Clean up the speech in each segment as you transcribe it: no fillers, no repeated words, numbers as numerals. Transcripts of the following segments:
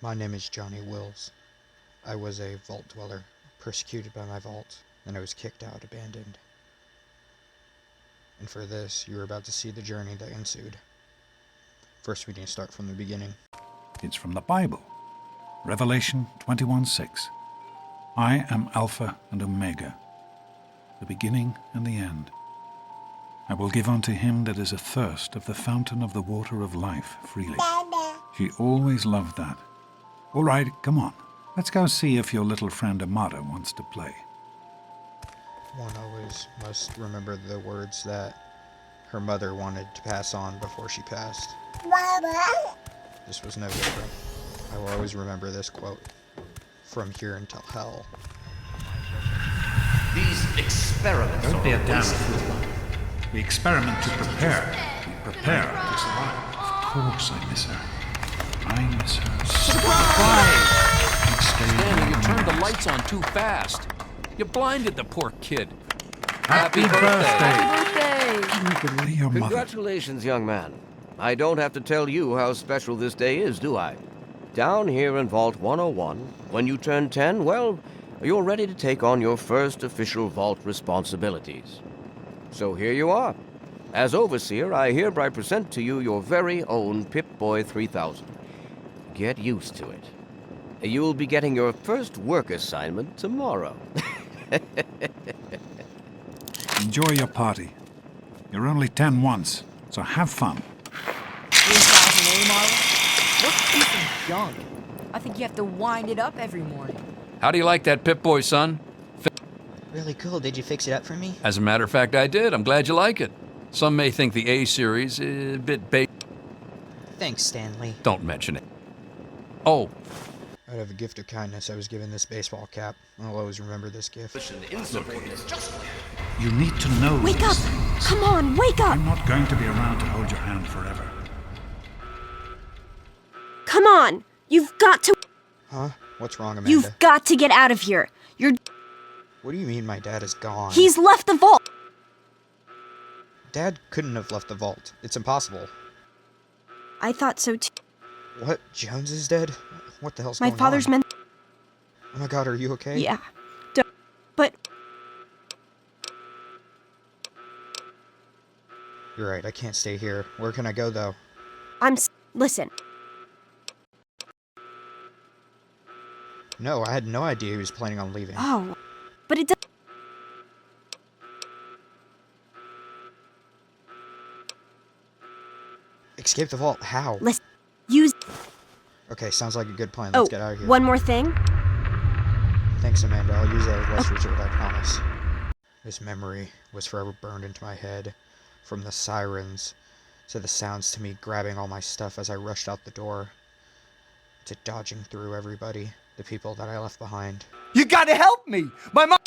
My name is Johnny Wills. I was a vault dweller, persecuted by my vault, and I was kicked out, abandoned. And for this, you are about to see the journey that ensued. First, we need to start from the beginning. It's from the Bible, Revelation 21:6. I am Alpha and Omega, the beginning and the end. I will give unto him that is athirst of the fountain of the water of life freely. She always loved that. All right, come on. Let's go see if your little friend Amada wants to play. One always must remember the words that her mother wanted to pass on before she passed. This was no different. I will always remember this quote. From here until hell. These experiments Don't be a are damn wasted. fool. We experiment to prepare. We prepare to survive. Of course I miss her. I miss her. Surprise! Stanley, Stanley, you turned the lights on too fast. You blinded the poor kid. Happy birthday! birthday! Your mother. Congratulations, young man. I don't have to tell you how special this day is, do I? Down here in Vault 101, when you turn 10, well, you're ready to take on your first official Vault responsibilities. So here you are. As Overseer, I hereby present to you your very own Pip-Boy 3000. Get used to it. You'll be getting your first work assignment tomorrow. Enjoy your party. You're only 10 once, so have fun. 3,000 Marlon? What piece of junk? I think you have to wind it up every morning. How do you like that Pip-Boy, son? Really cool. Did you fix it up for me? As a matter of fact, I did. I'm glad you like it. Some may think the A-series is a bit Thanks, Stanley. Don't mention it. Oh, Out of a gift of kindness, I was given this baseball cap. I'll always remember this gift. You need to know Wake up! these things. Come on, wake up! I'm not going to be around to hold your hand forever. Come on! You've got to... Huh? What's wrong, Amanda? You've got to get out of here! What do you mean my dad is gone? He's left the vault! Dad couldn't have left the vault. It's impossible. I thought so too. What? Jones is dead? What the hell's My going father's on? meant... Oh my god, are you okay? Yeah. But... You're right, I can't stay here. Where can I go, though? Listen. No, I had no idea he was planning on leaving. Oh. But it does... Escape the vault? How? Listen. Use... Okay, sounds like a good plan. Let's get out of here. One more thing. Thanks, Amanda. I'll use that as last resort, I promise. This memory was forever burned into my head. From the sirens to the sounds to me grabbing all my stuff as I rushed out the door, to dodging through everybody, the people that I left behind. You gotta help me! My mom...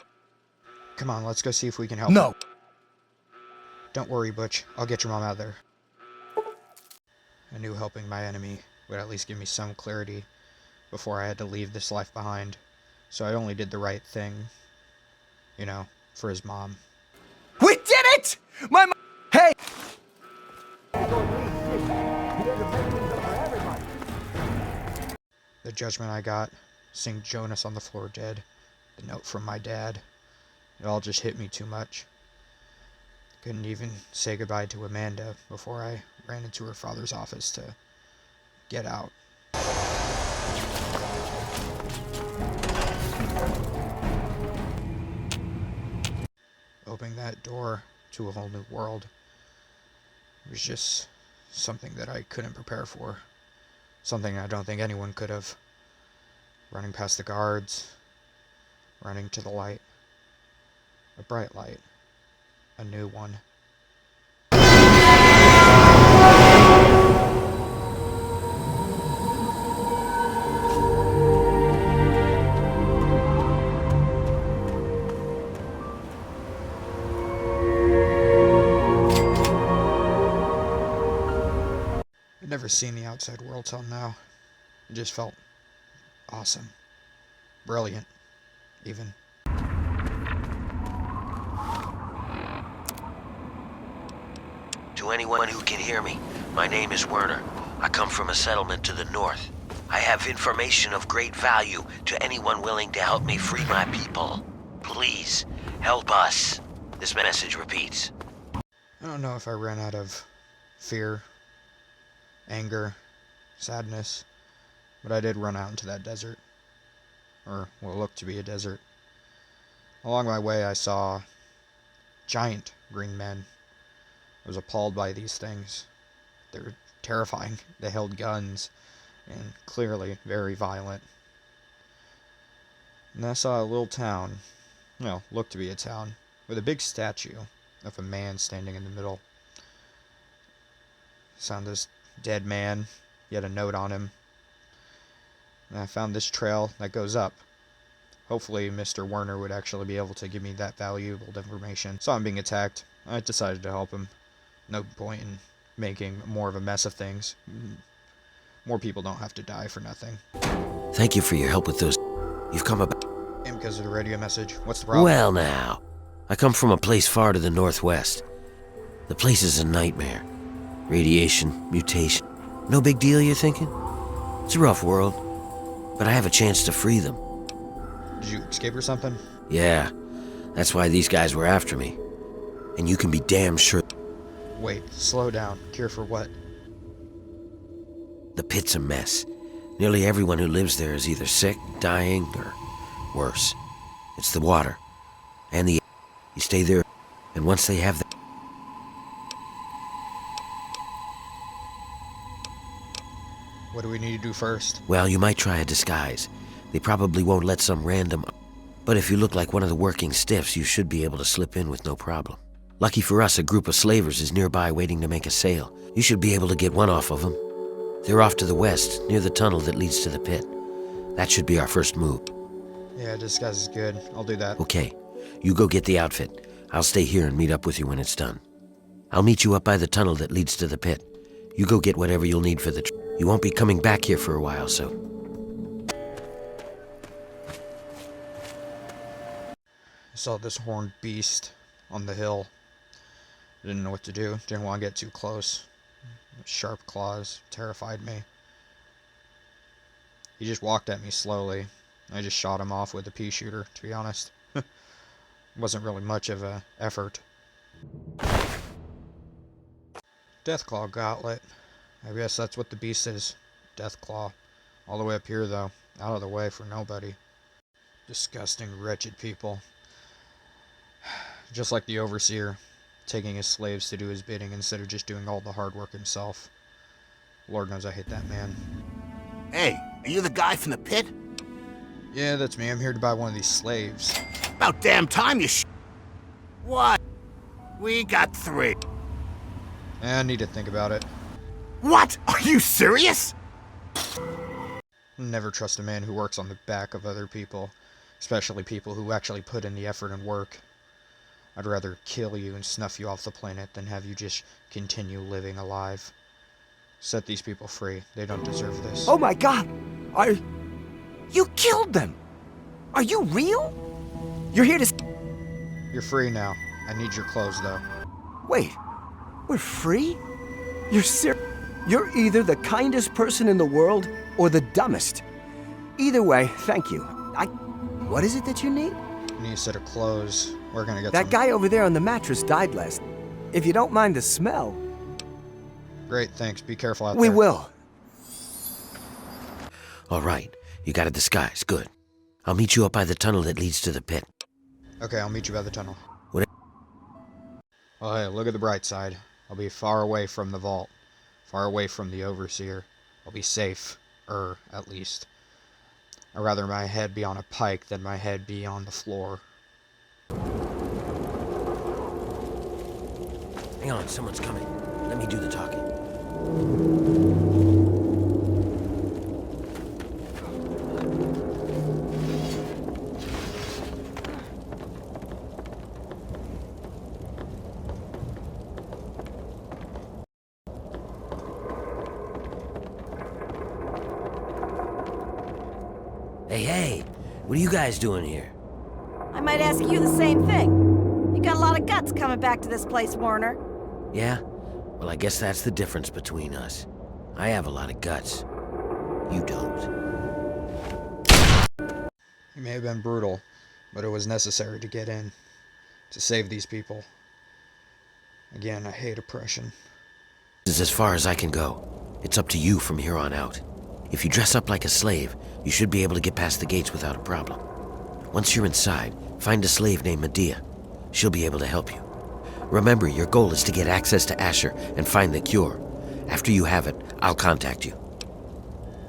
Come on, let's go see if we can help. No. Don't worry, Butch. I'll get your mom out there. I knew helping my enemy would at least give me some clarity before I had to leave this life behind. So I only did the right thing. You know, for his mom. We did it! My mom... Hey! The judgment I got, seeing Jonas on the floor dead, the note from my dad, it all just hit me too much. Couldn't even say goodbye to Amanda before I ran into her father's office to get out. Opening that door to a whole new world was just something that I couldn't prepare for. Something I don't think anyone could have. Running past the guards, running to the light. A bright light. A new one. I'd never seen the outside world till now. It just felt awesome. Brilliant, even. To anyone who can hear me, my name is Werner. I come from a settlement to the north. I have information of great value to anyone willing to help me free my people. Please, help us. This message repeats. I don't know if I ran out of fear, anger, sadness, but I did run out into that desert. Or what looked to be a desert. Along my way, I saw giant green men. I was appalled by these things. They were terrifying. They held guns, and clearly very violent. And I saw a little town, looked to be a town, with a big statue of a man standing in the middle. Found this dead man, he had a note on him. And I found this trail that goes up. Hopefully Mr. Werner would actually be able to give me that valuable information. Saw him being attacked. I decided to help him. No point in making more of a mess of things. More people don't have to die for nothing. Thank you for your help with those. You've come about. And because of the radio message, what's the problem? Well now, I come from a place far to the northwest. The place is a nightmare. Radiation, mutation. No big deal, you're thinking? It's a rough world, but I have a chance to free them. Did you escape or something? Yeah, that's why these guys were after me. And you can be damn sure. Wait, slow down. Cure for what? The pit's a mess. Nearly everyone who lives there is either sick, dying, or worse. It's the water. And the air. You stay there, and once they have that. What do we need to do first? Well, you might try a disguise. They probably won't let some random. But if you look like one of the working stiffs, you should be able to slip in with no problem. Lucky for us, a group of slavers is nearby waiting to make a sale. You should be able to get one off of them. They're off to the west, near the tunnel that leads to the pit. That should be our first move. Yeah, disguise is good. I'll do that. Okay, you go get the outfit. I'll stay here and meet up with you when it's done. I'll meet you up by the tunnel that leads to the pit. You go get whatever you'll need for the trip. You won't be coming back here for a while, so... I saw this horned beast on the hill. I didn't know what to do. Didn't want to get too close. Sharp claws terrified me. He just walked at me slowly. I just shot him off with a pea shooter, to be honest. Wasn't really much of a effort. Deathclaw Gauntlet. I guess that's what the beast is. Deathclaw. All the way up here, though. Out of the way for nobody. Disgusting, wretched people. Just like the Overseer, taking his slaves to do his bidding instead of just doing all the hard work himself. Lord knows I hate that man. Hey, are you the guy from the pit? Yeah, that's me. I'm here to buy one of these slaves. About damn time you What? We got 3. I need to think about it. What? Are you serious? Never trust a man who works on the back of other people, especially people who actually put in the effort and work. I'd rather kill you and snuff you off the planet than have you just continue living alive. Set these people free. They don't deserve this. Oh my God! You killed them! Are you real? You're here to... You're free now. I need your clothes, though. Wait, we're free? You're serious? You're either the kindest person in the world or the dumbest. Either way, thank you. What is it that you need? I need a set of clothes. We're gonna get That some... guy over there on the mattress died last. If you don't mind the smell. Great, thanks. Be careful out there. We will. All right, you got a disguise. Good. I'll meet you up by the tunnel that leads to the pit. Okay, I'll meet you by the tunnel. What? Oh, hey, look at the bright side. I'll be far away from the vault. Far away from the Overseer. I'll be safe. At least. I'd rather my head be on a pike than my head be on the floor. Hang on, someone's coming. Let me do the talking. Hey, what are you guys doing here? I might ask you the same thing. You got a lot of guts coming back to this place, Warner. Yeah? Well, I guess that's the difference between us. I have a lot of guts. You don't. He may have been brutal, but it was necessary to get in, to save these people. Again, I hate oppression. This is as far as I can go. It's up to you from here on out. If you dress up like a slave, you should be able to get past the gates without a problem. Once you're inside, find a slave named Medea. She'll be able to help you. Remember, your goal is to get access to Asher and find the cure. After you have it, I'll contact you.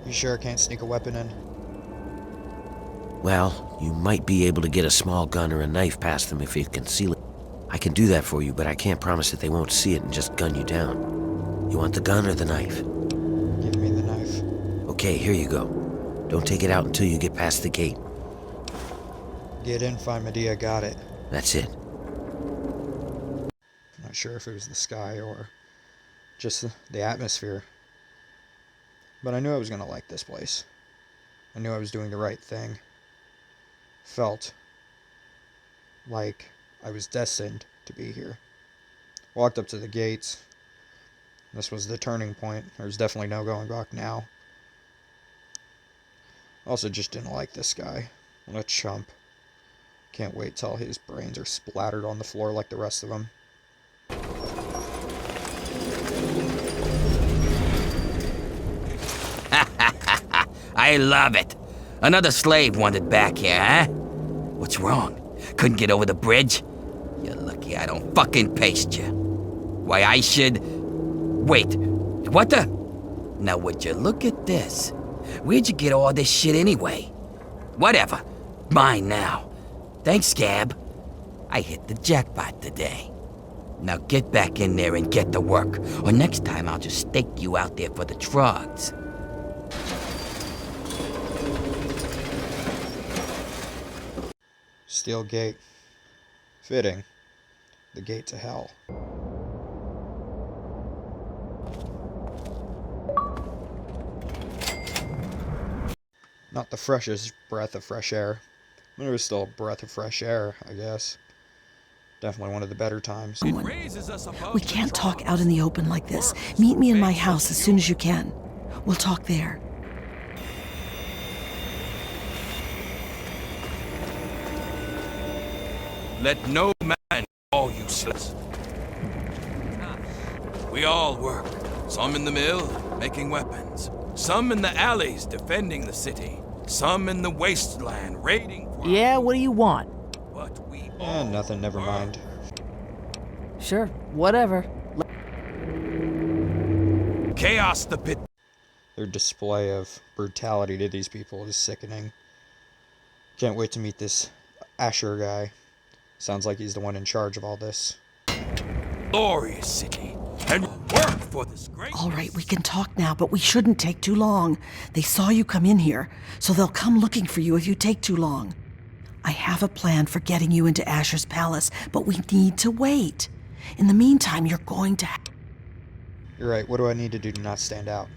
You sure I can't sneak a weapon in? Well, you might be able to get a small gun or a knife past them if you conceal it. I can do that for you, but I can't promise that they won't see it and just gun you down. You want the gun or the knife? Give me the knife. Okay, here you go. Don't take it out until you get past the gate. Get in, find Medea, got it. That's it. Not sure if it was the sky or just the atmosphere. But I knew I was going to like this place. I knew I was doing the right thing. Felt like I was destined to be here. Walked up to the gates. This was the turning point. There's definitely no going back now. Also just didn't like this guy. What a chump. Can't wait till his brains are splattered on the floor like the rest of them. I love it. Another slave wanted back here, huh? What's wrong? Couldn't get over the bridge? You're lucky I don't fucking paste you. Why, I should... Wait, what the... Now would you look at this? Where'd you get all this shit anyway? Whatever. Mine now. Thanks, Scab. I hit the jackpot today. Now get back in there and get to work, or next time I'll just stake you out there for the trogs. Steel gate. Fitting. The gate to hell. Not the freshest breath of fresh air. But it was still a breath of fresh air, I guess. Definitely one of the better times. We can't talk out in the open like this. Meet me in my house as soon as you can. We'll talk there. Let no man call you slaves. We all work. Some in the mill, making weapons. Some in the alleys, defending the city. Some in the wasteland, raiding for... Yeah, what do you want? But we nothing, never mind. Sure, whatever. Chaos the Pitt. Their display of brutality to these people is sickening. Can't wait to meet this Asher guy. Sounds like he's the one in charge of all this. Glorious city. And work for this great... All right, we can talk now, but we shouldn't take too long. They saw you come in here, so they'll come looking for you if you take too long. I have a plan for getting you into Asher's palace, but we need to wait. In the meantime, you're going to... You're right, what do I need to do to not stand out?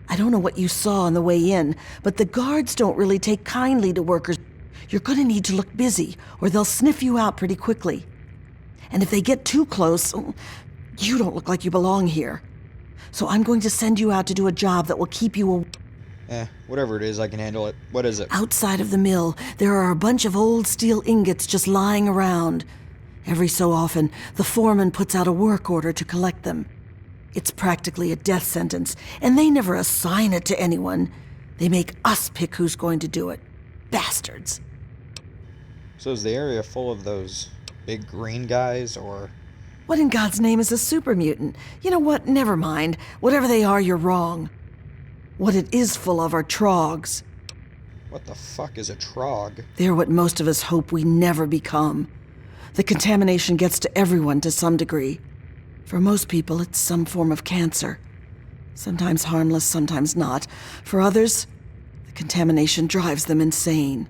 I don't know what you saw on the way in, but the guards don't really take kindly to workers. You're going to need to look busy, or they'll sniff you out pretty quickly. And if they get too close, you don't look like you belong here. So I'm going to send you out to do a job that will keep you whatever it is, I can handle it. What is it? Outside of the mill, there are a bunch of old steel ingots just lying around. Every so often, the foreman puts out a work order to collect them. It's practically a death sentence, and they never assign it to anyone. They make us pick who's going to do it. Bastards. So is the area full of those big green guys, or... What in God's name is a super mutant? You know what? Never mind. Whatever they are, you're wrong. What it is full of are trogs. What the fuck is a trog? They're what most of us hope we never become. The contamination gets to everyone to some degree. For most people, it's some form of cancer. Sometimes harmless, sometimes not. For others, the contamination drives them insane.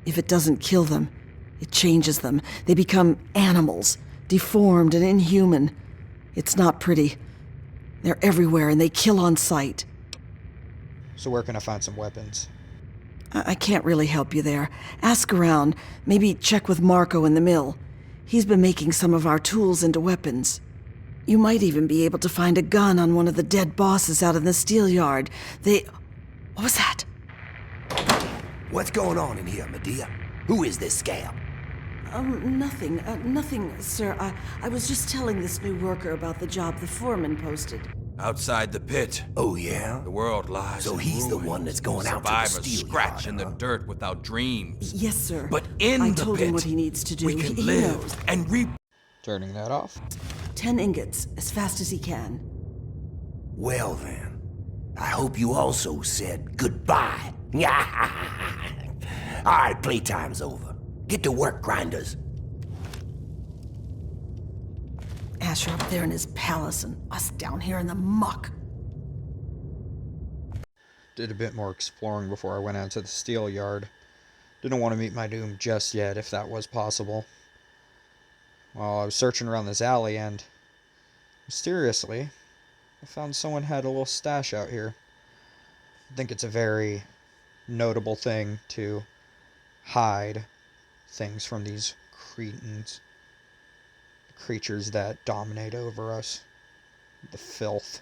If it doesn't kill them, it changes them. They become animals, deformed and inhuman. It's not pretty. They're everywhere and they kill on sight. So where can I find some weapons? I can't really help you there. Ask around. Maybe check with Marco in the mill. He's been making some of our tools into weapons. You might even be able to find a gun on one of the dead bosses out in the steel yard. What was that? What's going on in here, Medea? Who is this scab? Nothing, sir. I was just telling this new worker about the job the foreman posted. Outside the pit. Oh, yeah? The world lies So in he's the ruins. one that's going out to the Survivors steel scratch yard, in the huh? dirt without dreams. Yes, sir. But in I the told pit, him what he needs to do. we can He live knows. and reap. Turning that off. 10 ingots, as fast as he can. Well, then. I hope you also said goodbye. All right, playtime's over. Get to work, grinders. Asher up there in his palace and us down here in the muck. Did a bit more exploring before I went out to the steel yard. Didn't want to meet my doom just yet, if that was possible. Well, I was searching around this alley and, mysteriously, I found someone had a little stash out here. I think it's a very notable thing to hide things from these cretins. The creatures that dominate over us. The filth.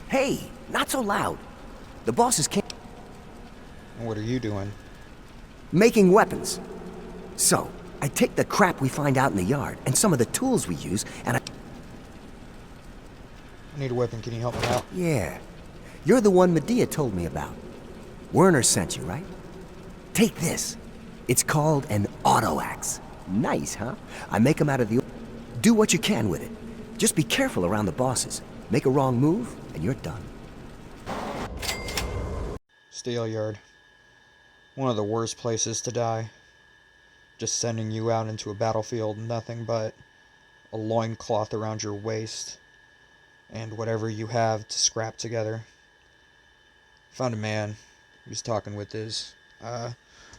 Hey, not so loud. The bosses can't... What are you doing? Making weapons. So, I take the crap we find out in the yard, and some of the tools we use, and I need a weapon, can you help me out? Yeah. You're the one Medea told me about. Werner sent you, right? Take this. It's called an auto axe. Nice, huh? I make them out of the... Do what you can with it. Just be careful around the bosses. Make a wrong move, and you're done. Steel yard. One of the worst places to die. Just sending you out into a battlefield, nothing but a loincloth around your waist, and whatever you have to scrap together. Found a man. He was talking with his,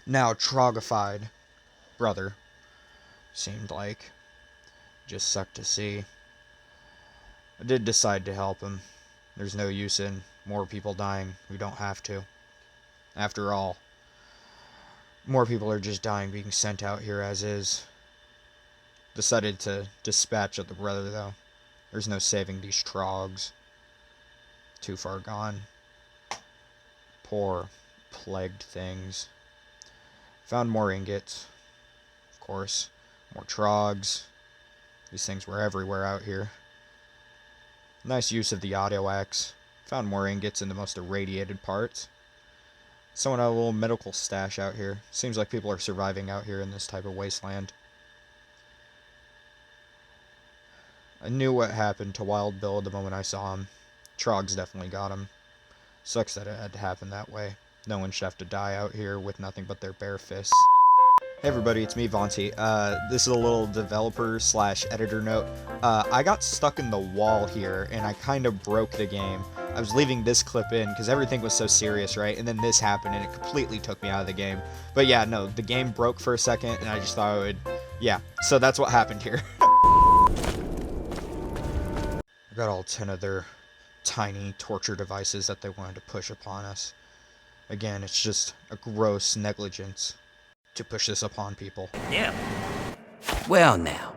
now trogified brother. Seemed like. Just sucked to see. I did decide to help him. There's no use in more people dying who don't have to. After all, more people are just dying being sent out here as is. Decided to dispatch of the brother, though. There's no saving these trogs. Too far gone. Poor, plagued things. Found more ingots. Of course. More trogs. These things were everywhere out here. Nice use of the audio axe. Found more ingots in the most irradiated parts. Someone had a little medical stash out here. Seems like people are surviving out here in this type of wasteland. I knew what happened to Wild Bill the moment I saw him. Trogs definitely got him. Sucks that it had to happen that way. No one should have to die out here with nothing but their bare fists. Hey everybody, it's me, Vonteia. This is a little developer/editor note. I got stuck in the wall here, and I kind of broke the game. I was leaving this clip in, because everything was so serious, right? And then this happened, and it completely took me out of the game. But yeah, no, the game broke for a second, and I just thought I would... Yeah, so that's what happened here. I got all 10 of their tiny torture devices that they wanted to push upon us. Again, it's just a gross negligence to push this upon people. Yeah. Well now,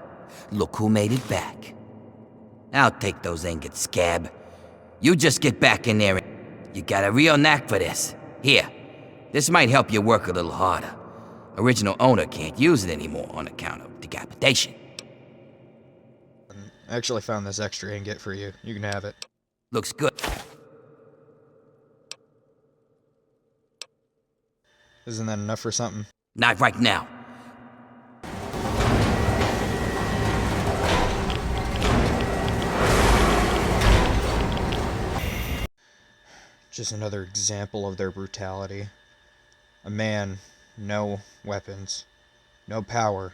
look who made it back. I'll take those ingots, scab. You just get back in there and... You got a real knack for this. Here, this might help you work a little harder. Original owner can't use it anymore on account of decapitation. I actually found this extra ingot for you. You can have it. Looks good. Isn't that enough for something? Not right now. Just another example of their brutality. A man, no weapons, no power.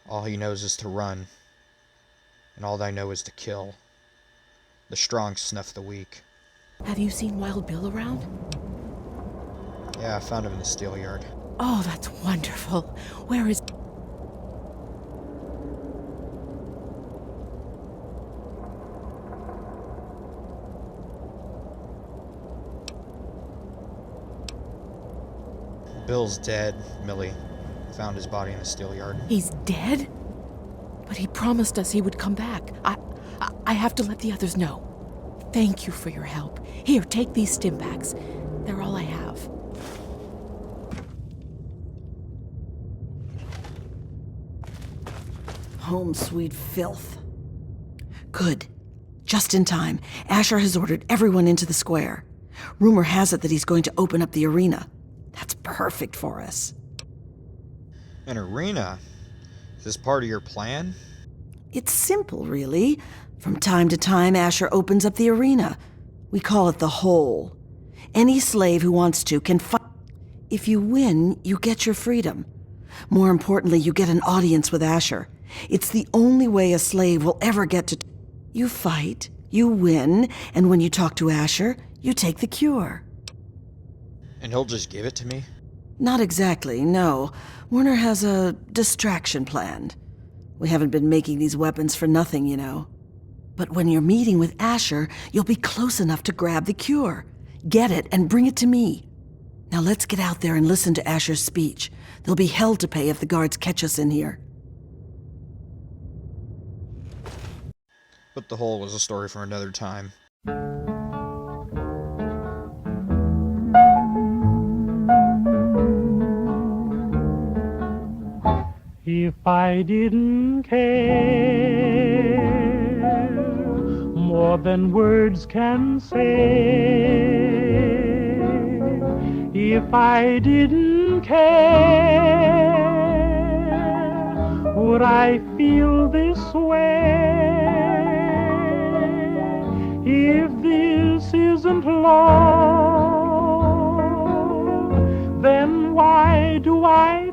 All he knows is to run. And all I know is to kill. The strong snuff the weak. Have you seen Wild Bill around? Yeah, Yeah, I found him in the steel yard. Oh, that's wonderful. Where is... Bill's dead. Millie found his body in the steel yard. He's dead? But he promised us he would come back. I have to let the others know. Thank you for your help. Here, take these stim packs. They're all I have. Home sweet filth. Good. Just in time. Asher has ordered everyone into the square. Rumor has it that he's going to open up the arena. That's perfect for us. An arena? Is this part of your plan? It's simple, really. From time to time, Asher opens up the arena. We call it the Hole. Any slave who wants to can fight. If you win, you get your freedom. More importantly, you get an audience with Asher. It's the only way a slave will ever get to... You fight, you win, and when you talk to Asher, you take the cure. And he'll just give it to me? Not exactly, no. Werner has a distraction planned. We haven't been making these weapons for nothing, you know. But when you're meeting with Asher, you'll be close enough to grab the cure. Get it and bring it to me. Now let's get out there and listen to Asher's speech. There'll be hell to pay if the guards catch us in here. But the Hole was a story for another time. If I didn't care more than words can say, if I didn't care, would I feel this way? If this isn't love, then why do I